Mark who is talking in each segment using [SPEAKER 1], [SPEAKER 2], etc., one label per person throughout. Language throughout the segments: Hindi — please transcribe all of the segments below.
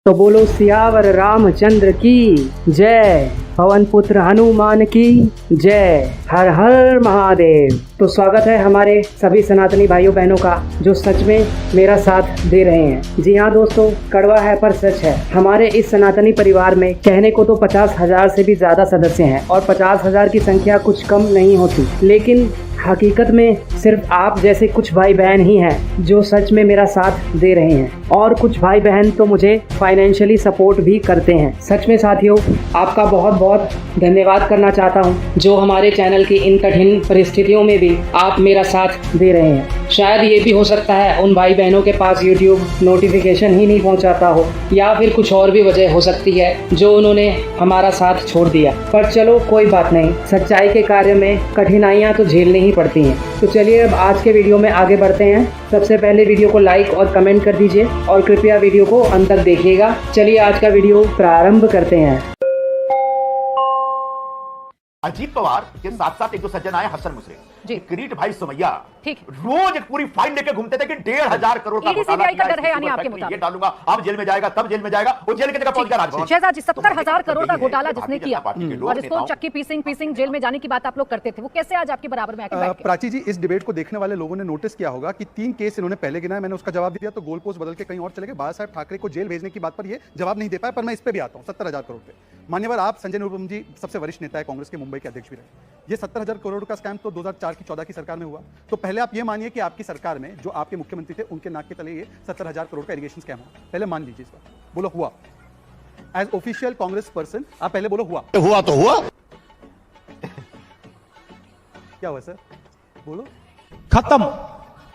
[SPEAKER 1] तो बोलो सियावर रामचंद्र की जय, पवन पुत्र हनुमान की जय, हर हर महादेव। तो स्वागत है हमारे सभी सनातनी भाइयों बहनों का जो सच में मेरा साथ दे रहे हैं। जी हाँ दोस्तों, कड़वा है पर सच है। हमारे इस सनातनी परिवार में कहने को तो 50,000 से भी ज्यादा सदस्य हैं और 50,000 की संख्या कुछ कम नहीं होती, लेकिन हकीकत में सिर्फ आप जैसे कुछ भाई बहन ही हैं जो सच में मेरा साथ दे रहे हैं, और कुछ भाई बहन तो मुझे फाइनेंशियली सपोर्ट भी करते हैं। सच में साथियों, आपका बहुत बहुत धन्यवाद करना चाहता हूं जो हमारे चैनल की इन कठिन परिस्थितियों में भी आप मेरा साथ दे रहे हैं। शायद ये भी हो सकता है उन भाई बहनों के पास YouTube नोटिफिकेशन ही नहीं पहुंचाता हो, या फिर कुछ और भी वजह हो सकती है जो उन्होंने हमारा साथ छोड़ दिया। पर चलो कोई बात नहीं, सच्चाई के कार्य में कठिनाइयाँ तो झेलनी ही पड़ती हैं। तो चलिए अब आज के वीडियो में आगे बढ़ते हैं। सबसे पहले वीडियो को लाइक और कमेंट कर दीजिए और कृपया वीडियो को अंत तक देखिएगा। चलिए आज का वीडियो प्रारंभ करते हैं।
[SPEAKER 2] अजीत पवार के साथ साथ एक जो सज्जन आए हसन मुश्रीफ जी, किरीट भाई सुमैया, ठीक, रोज एक पूरी फाइल लेके घूमते थे कि 1,500 करोड़ का घोटाला का डर है, यानी आपके मुताबिक ये डालूंगा, अब जेल में जाएगा, तब जेल में जाएगा, वो जेल की जगह पहुंच गया राजभवन।
[SPEAKER 3] शहजाद जी, 70,000 करोड़ का घोटाला जिसने किया और इसको चक्की पीसिंग जेल में जाने की बात आप लोग करते थे, वो कैसे आज आपके बराबर में आके बैठ गए?
[SPEAKER 4] प्राची जी, इस डिबेट को देखने वाले लोगों ने नोटिस किया होगा कि 3 केस इन्होंने पहले गिनाए, मैंने उसका जवाब दिया तो गोल पोस्ट बदल के कहीं और चले गए। बाला साहब ठाकरे को जेल भेजने की बात पर ये जवाब नहीं दे पाए, पर मैं इस पे भी आता हूँ। 70,000 करोड़ पे मान्यवर आप संजय निरुपम जी सबसे वरिष्ठ नेता है कांग्रेस के, मुंबई के अध्यक्ष भी रहे। ये 70,000 करोड़ का स्कैम तो 2004 की 14 की सरकार में हुआ। तो पहले आप ये मानिए कि आपकी सरकार में जो आपके मुख्यमंत्री थे उनके नाक के तले ये 70,000 करोड़ का इरिगेशन स्कैम हुआ। पहले मान लीजिए इस बात, बोलो हुआ। एज ऑफिशियल कांग्रेस पर्सन आप पहले बोलो हुआ।
[SPEAKER 2] हुआ तो हुआ,
[SPEAKER 4] क्या हुआ सर? बोलो
[SPEAKER 2] खत्म।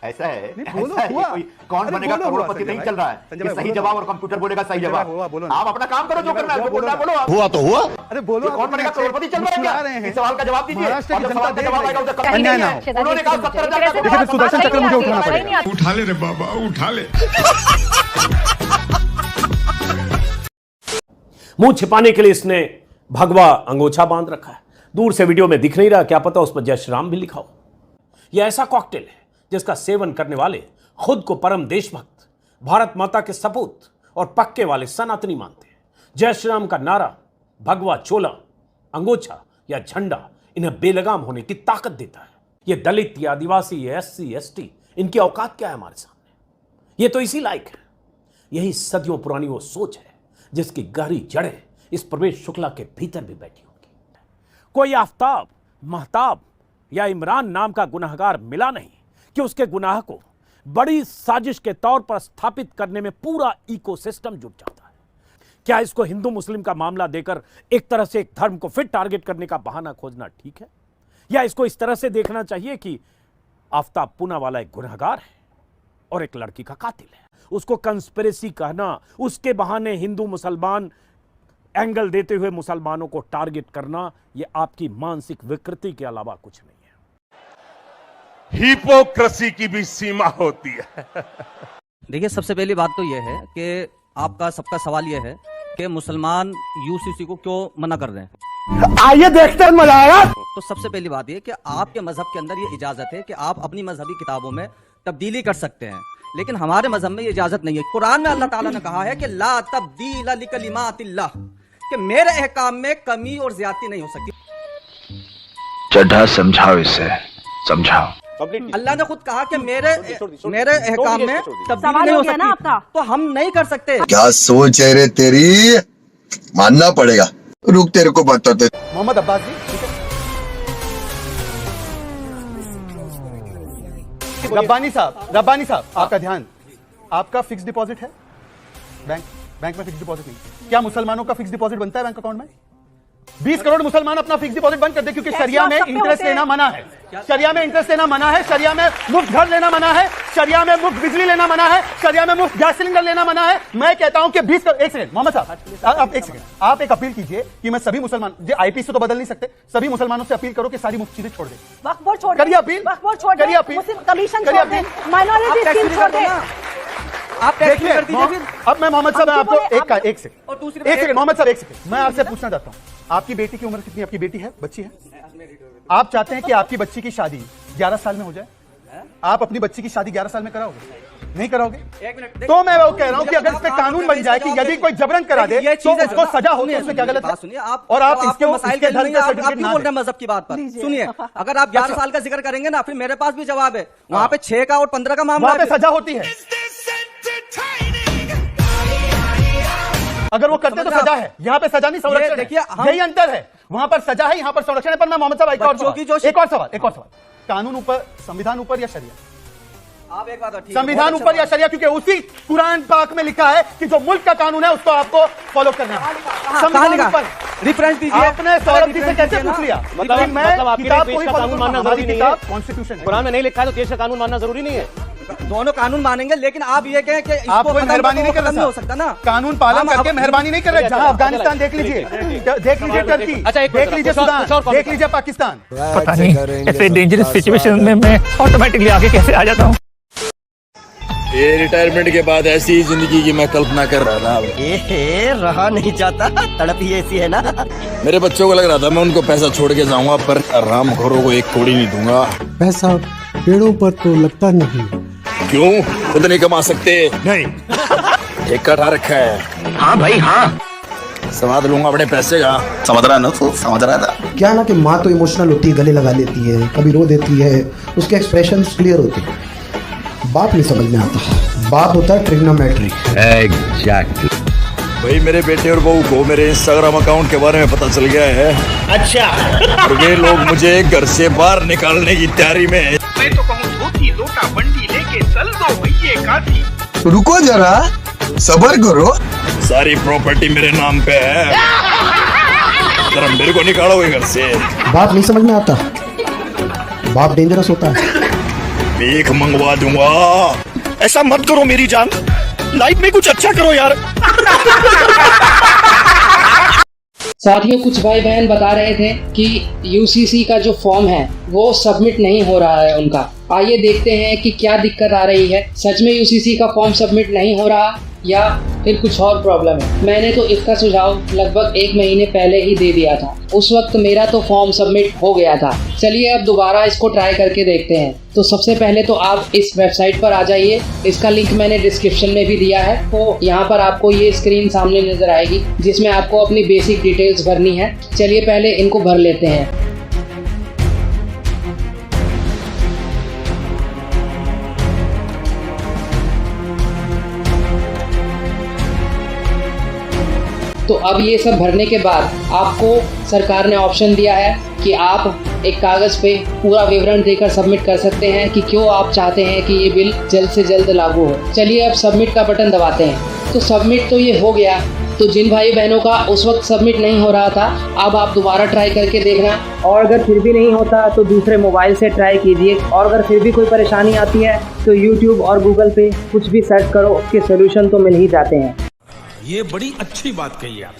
[SPEAKER 2] ऐसा है,
[SPEAKER 4] बोलो
[SPEAKER 2] ऐसा
[SPEAKER 4] हुआ।
[SPEAKER 2] कोई कौन बनेगा करोड़पति नहीं चल रहा है। ये सही जवाब और कंप्यूटर बोलेगा सही जवाब। आप अपना काम करो, जो करना है बोलो। हुआ तो हुआ।
[SPEAKER 4] अरे बोलो,
[SPEAKER 2] कौन बनेगा करोड़पति चल रहा है क्या? इस सवाल का जवाब दीजिए।
[SPEAKER 4] महाराष्ट्र की जनता दे
[SPEAKER 2] जवाब आएगा उधर उन्होंने कहा 70,000
[SPEAKER 4] देखिए, सुदर्शन चक्र मुझे उठाना पड़ेगा।
[SPEAKER 5] उठा ले रे बाबा, उठा ले।
[SPEAKER 6] मुंह छिपाने के लिए इसने भगवा अंगोछा बांध रखा है। दूर से वीडियो में दिख नहीं रहा, क्या पता उस पर जय श्री राम भी लिखा हो। यह ऐसा कॉकटेल है जिसका सेवन करने वाले खुद को परम देशभक्त, भारत माता के सपूत और पक्के वाले सनातनी मानते हैं। जय श्री राम का नारा, भगवा चोला, अंगोछा या झंडा इन्हें बेलगाम होने की ताकत देता है। ये दलित या आदिवासी या SC ST, इनकी औकात क्या है हमारे सामने? ये तो इसी लायक है। यही सदियों पुरानी वो सोच है जिसकी गहरी जड़ें इस प्रवेश शुक्ला के भीतर भी बैठी होगी। कोई आफ्ताब, महताब या इमरान नाम का गुनहगार मिला नहीं कि उसके गुनाह को बड़ी साजिश के तौर पर स्थापित करने में पूरा इकोसिस्टम जुट जाता है। क्या इसको हिंदू मुस्लिम का मामला देकर एक तरह से एक धर्म को फिर टारगेट करने का बहाना खोजना ठीक है, या इसको इस तरह से देखना चाहिए कि आफ्ताब पूना वाला एक गुनहगार है और एक लड़की का कातिल है? उसको कंस्पिरेसी कहना, उसके बहाने हिंदू मुसलमान एंगल देते हुए मुसलमानों को टारगेट करना, यह आपकी मानसिक विकृति के अलावा कुछ नहीं है।
[SPEAKER 5] हिपोक्रेसी की भी सीमा होती है।
[SPEAKER 7] देखिए, सबसे पहली बात तो यह है कि आपका सबका सवाल यह है कि मुसलमान UCC को क्यों मना कर रहे हैं।
[SPEAKER 2] आइए देखते हैं, मजा आएगा।
[SPEAKER 7] तो सबसे पहली बात यह कि आपके मजहब के अंदर ये इजाजत है कि आप अपनी मजहबी किताबों में तब्दीली कर सकते हैं, लेकिन हमारे मजहब में ये इजाजत नहीं है। कुरान में अल्लाह ताला ने कहा है कि ला तब्दील लिकलिमातिल्लाह, कि मेरे अहकाम में कमी और ज्यादती नहीं हो सकती।
[SPEAKER 8] चड्ढा समझाओ, इसे समझाओ।
[SPEAKER 7] अल्लाह ने खुद कहा कि मेरे अहकाम में तब्दीली नहीं हो सकती, तो हम नहीं कर सकते।
[SPEAKER 8] क्या सोच है रे तेरी, मानना पड़ेगा। रुक, तेरे को बताते।
[SPEAKER 4] मोहम्मद अब्बास जी, रब्बानी साहब आपका ध्यान। आपका फिक्स डिपॉजिट है बैंक में? फिक्स डिपॉजिट नहीं। क्या मुसलमानों का फिक्स डिपॉजिट बनता है बैंक अकाउंट में? 20 करोड़ मुसलमान अपना फिक्स डिपॉजिट बंद कर दे, क्योंकि शरिया में इंटरेस्ट लेना मना है। शरिया में इंटरेस्ट लेना मना है। शरिया में मुफ्त घर लेना मना है। शरिया में मुफ्त बिजली लेना मना है। शरिया में मुफ्त गैस सिलेंडर लेना मना है। मैं कहता हूं कि 20 करोड़। एक सेकंड मोहम्मद साहब, आप एक सेकंड, आप एक अपील कीजिए कि मैं सभी मुसलमान, IP से तो बदल नहीं सकते, सभी मुसलमानों से अपील करो कि सारी मुफ्त चीजें छोड़ दें।
[SPEAKER 3] वक्फ बोर्ड छोड़,
[SPEAKER 4] करिए अपील,
[SPEAKER 3] करिए अपील, कमीशन छोड़ दें, माइनॉरिटी स्कीम छोड़ दें।
[SPEAKER 7] आप
[SPEAKER 4] देखिए, अब मैं मोहम्मद साहब आपको एक सेकंड मोहम्मद साहब, एक सेकंड मैं आपसे पूछना चाहता हूं, आपकी बेटी की उम्र कितनी? आपकी बेटी है, बच्ची है? आप चाहते हैं कि आपकी बच्ची की शादी 11 साल में हो जाए? आप अपनी बच्ची की शादी 11 साल में कराओगे? नहीं कराओगे? तो मैं वो कह रहा हूँ कि अगर इस पे कानून बन जाए कि यदि कोई जबरन करा दे तो उसको सजा हो, तो उसमें क्या गलत है?
[SPEAKER 7] सुनिए आप,
[SPEAKER 4] और आप इसके
[SPEAKER 7] मसाइल
[SPEAKER 4] धर्म का
[SPEAKER 7] आप
[SPEAKER 4] सर्टिफिकेट
[SPEAKER 7] नहीं
[SPEAKER 4] ना
[SPEAKER 7] बोल रहे
[SPEAKER 4] दें।
[SPEAKER 7] मजहब की बात पर। सुनिए, अगर आप 11 साल का जिक्र करेंगे ना, फिर मेरे पास भी जवाब है। वहाँ पे 6 का और 15 का मामला
[SPEAKER 4] वहां पे सजा होती है, अगर वो करते तो सजा है। यहाँ पे सजा नहीं, संरक्षण है।
[SPEAKER 7] देखिए,
[SPEAKER 4] यही अंतर है, वहां पर सजा है, यहाँ पर संरक्षण है। पर मैं मोहम्मद साहब एक और सवाल, कानून ऊपर, संविधान ऊपर या शरिया?
[SPEAKER 7] आप एक बात और ठीक है,
[SPEAKER 4] संविधान
[SPEAKER 7] बहुत
[SPEAKER 4] ऊपर
[SPEAKER 7] अच्छा
[SPEAKER 4] या शरिया? क्योंकि उसी कुरान पाक में लिखा है कि जो मुल्क का कानून है उसको आपको फॉलो करना है। संविधान ऊपर
[SPEAKER 7] रेफरेंस दीजिए।
[SPEAKER 4] आपने सौरभ जी से कैसे पूछ लिया?
[SPEAKER 9] मतलब
[SPEAKER 4] मैं किताब को ही
[SPEAKER 9] कानून मानना जरूरी नहीं है।
[SPEAKER 4] कॉन्स्टिट्यूशन
[SPEAKER 9] कुरान में नहीं लिखा है तो देश का कानून मानना जरूरी नहीं है।
[SPEAKER 7] दोनों कानून मानेंगे, लेकिन आप ये कहें कि
[SPEAKER 4] आप कोई मेहरबानी नहीं कर
[SPEAKER 7] नहीं हो
[SPEAKER 4] रहे,
[SPEAKER 7] सकता ना।
[SPEAKER 4] कानून पालन करके मेहरबानी नहीं कर रहे। जहां अफगानिस्तान देख लीजिए, देख लीजिए टर्की, देख लीजिए सुदान, देख लीजिए पाकिस्तान।
[SPEAKER 10] पता नहीं ऐसे डेंजरस सिचुएशन में मैं ऑटोमेटिकली आगे कैसे आ जाता हूँ।
[SPEAKER 8] ये रिटायरमेंट के बाद ऐसी जिंदगी की मैं कल्पना कर रहा था।
[SPEAKER 7] रहा नहीं जाता, तड़प ही ऐसी है ना।
[SPEAKER 8] मेरे बच्चों को लग रहा था मैं उनको पैसा छोड़ के जाऊंगा, पर रामखोरों को एक कौड़ी नहीं दूंगा।
[SPEAKER 11] पैसा पेड़ों पर तो लगता नहीं।
[SPEAKER 8] क्यों? खुद नहीं कमा सकते? नहीं। ठेका उठा रखा है।
[SPEAKER 10] हाँ भाई हाँ,
[SPEAKER 8] स्वाद लूंगा अपने पैसे का। समझ रहा है ना? तो समझ रहा था
[SPEAKER 11] क्या ना कि माँ तो इमोशनल होती है, गले लगा लेती है, कभी रो देती है, उसके एक्सप्रेशन क्लियर होते हैं। बाप नहीं समझ में आता, बाप होता है ट्रिग्नोमेट्री।
[SPEAKER 8] एग्जैक्टली। भाई मेरे बेटे और बहू को मेरे इंस्टाग्राम अकाउंट के बारे में पता चल गया है। अच्छा। और वे लोग मुझे घर से बाहर निकालने की तैयारी में है।
[SPEAKER 10] मैं तो कहूँ धोती लोटा बंडी लेके चल दो भैये काठी।
[SPEAKER 8] रुको जरा, सब्र करो। सारी प्रॉपर्टी मेरे नाम पे है। जरा मेरे को निकालोगे घर से?
[SPEAKER 11] बाप नहीं समझ में आता, बाप डेंजरस होता है।
[SPEAKER 8] भीख मंगवा दूंगा। ऐसा मत करो मेरी जान, लाइफ में कुछ अच्छा करो यार।
[SPEAKER 1] साथियों, कुछ भाई बहन बता रहे थे कि यूसीसी का जो फॉर्म है वो सबमिट नहीं हो रहा है उनका। आइए देखते हैं कि क्या दिक्कत आ रही है। सच में यूसीसी का फॉर्म सबमिट नहीं हो रहा या फिर कुछ और प्रॉब्लम है। मैंने तो इसका सुझाव लगभग 1 महीने पहले ही दे दिया था। उस वक्त मेरा तो फॉर्म सबमिट हो गया था। चलिए अब दोबारा इसको ट्राई करके देखते हैं। तो सबसे पहले तो आप इस वेबसाइट पर आ जाइए। इसका लिंक मैंने डिस्क्रिप्शन में भी दिया है। तो यहाँ पर आपको ये स्क्रीन सामने नजर आएगी जिसमें आपको अपनी बेसिक डिटेल्स भरनी है। चलिए पहले इनको भर लेते हैं। तो अब ये सब भरने के बाद आपको सरकार ने ऑप्शन दिया है कि आप एक कागज़ पे पूरा विवरण देकर सबमिट कर सकते हैं कि क्यों आप चाहते हैं कि ये बिल जल्द से जल्द लागू हो। चलिए अब सबमिट का बटन दबाते हैं। तो सबमिट तो ये हो गया। तो जिन भाई बहनों का उस वक्त सबमिट नहीं हो रहा था, अब आप दोबारा ट्राई करके देखना। और अगर फिर भी नहीं होता तो दूसरे मोबाइल से ट्राई कीजिए। और अगर फिर भी कोई परेशानी आती है तो यूट्यूब और गूगल पे कुछ भी सर्च करो, उसके सोल्यूशन तो मिल ही जाते हैं।
[SPEAKER 5] ये बड़ी अच्छी बात कही आप।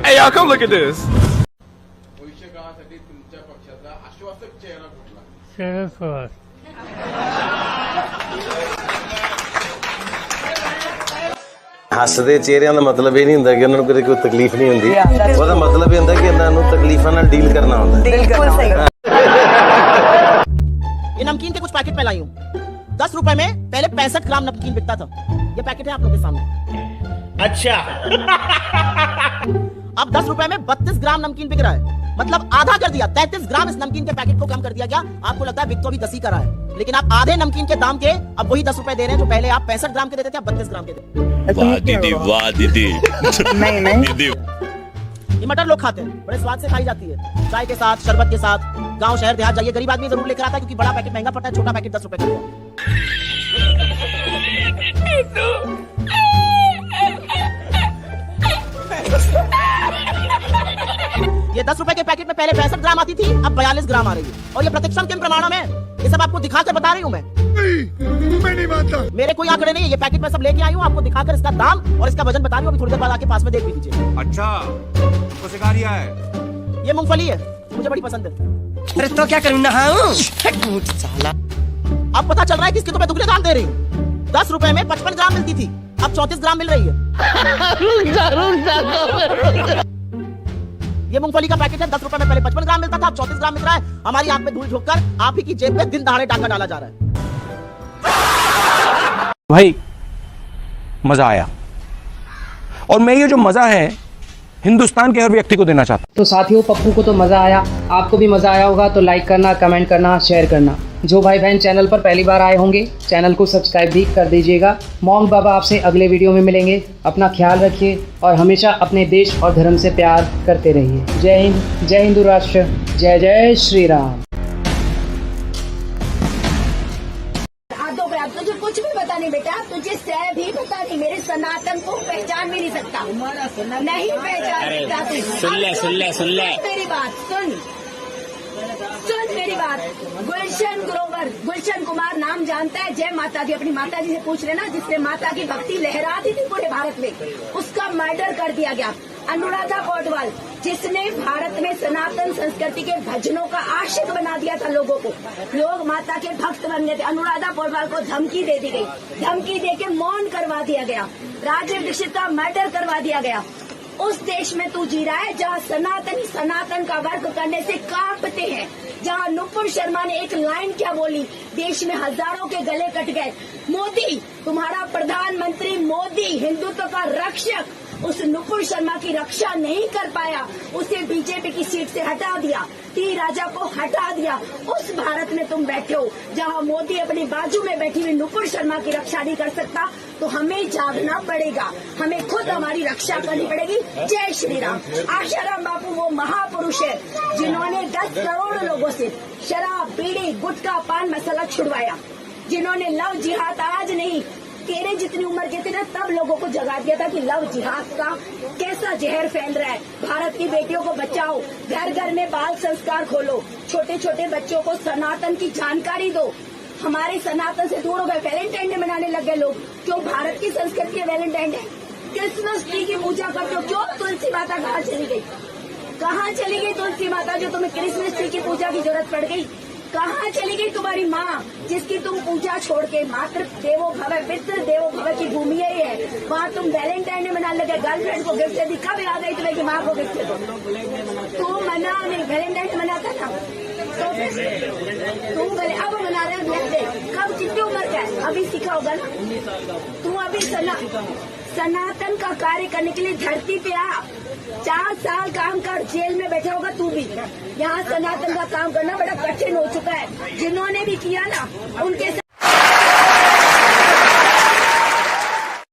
[SPEAKER 5] Hey, y'all, come look at this.
[SPEAKER 12] ਹੱਸਦੇ ਚਿਹਰਿਆਂ ਦਾ ਮਤਲਬ ਇਹ ਨਹੀਂ ਹੁੰਦਾ ਕਿ ਉਹਨਾਂ ਨੂੰ ਕਦੇ ਕੋਈ ਤਕਲੀਫ ਨਹੀਂ ਹੁੰਦੀ। ਉਹਦਾ ਮਤਲਬ ਇਹ ਹੁੰਦਾ ਕਿ ਇਹਨਾਂ ਨੂੰ ਤਕਲੀਫਾਂ ਨਾਲ ਡੀਲ करना ਹੁੰਦਾ है।
[SPEAKER 7] बिल्कुल सही।
[SPEAKER 13] ये नमकीन के कुछ पैकेट में लाई हूँ। 10 रुपए में पहले 65 ग्राम नमकीन बिकता था। ये पैकेट है आप लोगों के सामने। अच्छा। अब 10 रुपए में 32 ग्राम नमकीन बिक रहा है, मतलब आधा कर दिया। 33 ग्राम इस नमकीन के पैकेट को कम कर दिया गया। आपको लगता है बिक तो अभी 10 ही करा है, लेकिन आप आधे नमकीन के दाम के अब वही 10 रुपए दे रहे हैं जो पहले आप 65 ग्राम के देते थे, आप 32 ग्राम के देते।
[SPEAKER 8] वाह दीदी, वाह दीदी। नहीं दीदी।
[SPEAKER 13] ये मटर लोग खाते हैं, बड़े स्वाद से खाई जाती है, चाय के साथ, शरबत के साथ। गांव शहर देहात जाइए, गरीब आदमी जरूर लेकर आता है क्योंकि बड़ा पैकेट महंगा पड़ता है, छोटा पैकेट 10 रुपए का। ये 10 रुपए के पैकेट में पहले 65 ग्राम आती थी, अब 42 ग्राम आ रही है। और ये प्रतिक्षण किन प्रमाणों में? ये सब आपको दिखाकर बता रही हूँ मैं नहीं मानता। मेरे कोई आंकड़े नहीं है, ये पैकेट मैं सब लेके आई हूँ, आपको दिखाकर इसका दाम और इसका वजन बता रही हूँ। अभी थोड़ी देर बाद आके पास में देख भी लीजिए।
[SPEAKER 5] अच्छा, तो सिखा रिया है।
[SPEAKER 13] ये मूंगफली है, मुझे बड़ी पसंद है।
[SPEAKER 7] अरे तो क्या करूँ, नहाऊं?
[SPEAKER 13] अब पता चल रहा है कि इसके तो मैं दुगने दाम दे रही हूँ। 10 रुपए में 55 ग्राम मिलती थी, अब 34 ग्राम मिल रही है। ये मूंगफली का पैकेट है, 10 रुपए में पहले 55 ग्राम मिलता था, अब 34 ग्राम मिल रहा है। हमारी आंख में धूल झोंककर आप ही की जेब में दिन दहाड़े डाका डाला जा रहा है।
[SPEAKER 5] भाई मजा आया, और मैं ये जो मजा है हिंदुस्तान के हर व्यक्ति को देना चाहता हूं।
[SPEAKER 1] तो साथियों, पप्पू को तो मज़ा आया, आपको भी मज़ा आया होगा तो लाइक करना, कमेंट करना, शेयर करना। जो भाई बहन चैनल पर पहली बार आए होंगे चैनल को सब्सक्राइब भी कर दीजिएगा। मोंग बाबा आपसे अगले वीडियो में मिलेंगे। अपना ख्याल रखिए और हमेशा अपने देश और धर्म से प्यार करते रहिए। जय हिंद, जय हिंदू राष्ट्र, जय जय श्री राम।
[SPEAKER 14] तुझे कुछ भी पता नहीं बेटा, तुझे सह भी पता नहीं, मेरे सनातन को पहचान भी नहीं सकता, नहीं पहचान सकता तू।
[SPEAKER 15] सुन ले
[SPEAKER 14] मेरी बात सुन मेरी बात। गुलशन कुमार नाम जानता है? जय माता दी, अपनी माता जी से पूछ लेना, जिसने माता की भक्ति लहराती थी पूरे भारत में, उसका मर्डर कर दिया गया। अनुराधा पौडवाल, जिसने भारत में सनातन संस्कृति के भजनों का आशिक बना दिया था लोगों को, लोग माता के भक्त बन गए थे। अनुराधा पौडवाल को धमकी दे दी गई, धमकी देके मौन करवा दिया गया, राजीव दीक्षित का मर्डर करवा दिया गया। उस देश में तू जी रहा है जहाँ सनातन का वर्क करने से कांपते हैं, जहाँ नुपुर शर्मा ने एक लाइन क्या बोली, देश में हजारों के गले कट गए। मोदी, तुम्हारा प्रधानमंत्री मोदी हिंदुत्व का रक्षक, उस नुपुर शर्मा की रक्षा नहीं कर पाया, उसे बीजेपी की सीट से हटा दिया, टी राजा को हटा दिया। उस भारत में तुम बैठे हो जहां मोदी अपनी बाजू में बैठी हुई नुपुर शर्मा की रक्षा नहीं कर सकता, तो हमें जागना पड़ेगा, हमें खुद हमारी रक्षा करनी पड़ेगी। जय श्री राम। आशाराम बापू वो महापुरुष है जिन्होंने 10 करोड़ लोगों से शराब, बीड़ी, गुटखा, पान मसाला छुड़वाया, जिन्होंने लव जिहाद आज नहीं तेरे जितनी उम्र के थे ना तब लोगों को जगा दिया था कि लव जिहाद का कैसा जहर फैल रहा है। भारत की बेटियों को बचाओ, घर घर में बाल संस्कार खोलो, छोटे छोटे बच्चों को सनातन की जानकारी दो। हमारे सनातन से दूर हो गए, वैलेंटाइन डे मनाने लग गए लोग। क्यों? भारत की संस्कृति है वैलेंटाइन डे। क्रिसमस ट्री की पूजा करते हो, क्यों? तुलसी माता कहाँ चली गई? कहाँ चली गई तुलसी माता जो तुम्हें क्रिसमस ट्री की पूजा की जरूरत पड़ गई? कहाँ चली गई तुम्हारी माँ जिसकी तुम पूजा छोड़ के? मातृ देवो भव, पितृ देवो भव की भूमि यही है, वहाँ तुम वैलेंटाइन डे मनाने लगे, गर्लफ्रेंड को गिफ्ट दे दी। कब याद आई तुम्हें कि माँ को गिफ्ट दे दो? तू मना नहीं, वैलेंटाइन डे मनाता था तो तुम गले अब मना रहे हो। कब, कितनी उम्र का है? अभी सीखा होगा ना तू। अभी सनातन का कार्य करने के लिए धरती पे आ, 4 साल काम कर, जेल में बैठा होगा तू भी। यहाँ सनातन का काम करना बड़ा कठिन हो चुका है। जिन्होंने भी किया ना उनके